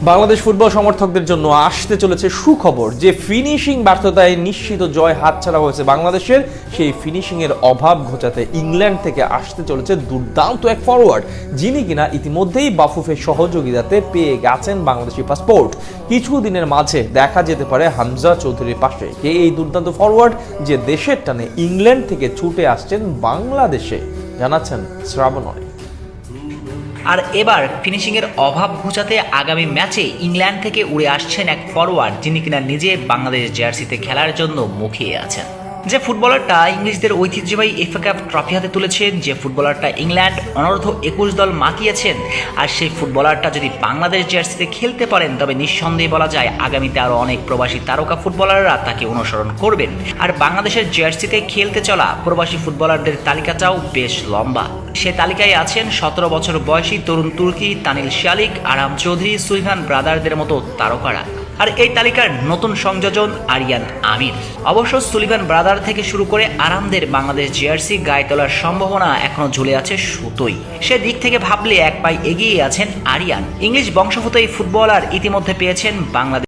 Bangladesh football সমর্থকদের জন্য আসতে চলেছে সুখবর যে ফিনিশিং ব্যর্থতায় নিশ্চিত জয় হাতছাড়া হয়েছে বাংলাদেশের। সেই ফিনিশিং এর অভাব ঘোচাতে ইংল্যান্ড থেকে আসতে চলেছে দুর্দান্ত এক ফরওয়ার্ড, যিনি কিনা ইতিমধ্যেই বাফুফের সহযোগিতাতে পেয়ে গেছেন বাংলাদেশি পাসপোর্ট। কিছুদিনের মাঝে দেখা যেতে পারে হামজা চৌধুরীর পাশে কে এই দুর্দান্ত ফরওয়ার্ড, যে দেশের টানে ইংল্যান্ড থেকে ছুটে আসছেন বাংলাদেশে, জানাচ্ছেন শ্রাবণ। আর এবার ফিনিশিংয়ের অভাব ঘোচাতে আগামী ম্যাচে ইংল্যান্ড থেকে উড়ে আসছেন এক ফরওয়ার্ড, যিনি কিনা নিজে বাংলাদেশ জার্সিতে খেলার জন্য মুখিয়ে আছেন। যে ফুটবলারটা ইংলিশদের ঐতিহ্যবাহী এফএ কাপ ট্রফি হাতে তুলেছেন, যে ফুটবলারটা ইংল্যান্ড অনূর্ধ্ব 21 দল মাতিয়েছেন, আর সেই ফুটবলারটা যদি বাংলাদেশ জার্সিতে খেলতে পারেন তবে নিঃসন্দেহে বলা যায় আগামীতে আরও অনেক প্রবাসী তারকা ফুটবলাররা তাকে অনুসরণ করবেন। আর বাংলাদেশের জার্সিতে খেলতে চলা প্রবাসী ফুটবলারদের তালিকাটাও বেশ লম্বা। সে তালিকায় আছেন 17 বছর বয়সী তরুণ তুর্কি তানিল শালিক, আরাম চৌধুরী, সুলইভান ব্রাদারদের মতো তারকারা। আর এই তালিকার নতুন সংযোজন আরিয়ান আমির। অবশ্য সুলিভান ব্রাদার থেকে শুরু করে আরামদের বাংলাদেশ জার্সি গায়ে তোলার সম্ভাবনা এখনো ঝুলে আছে সুতোই। সে দিক থেকে ভাবলে এক পাই এগিয়ে আছেন আরিয়ান। ইংলিশ বংশোদ্ভূত এই ফুটবলার ইতিমধ্যে পেয়েছেন বাংলাদেশ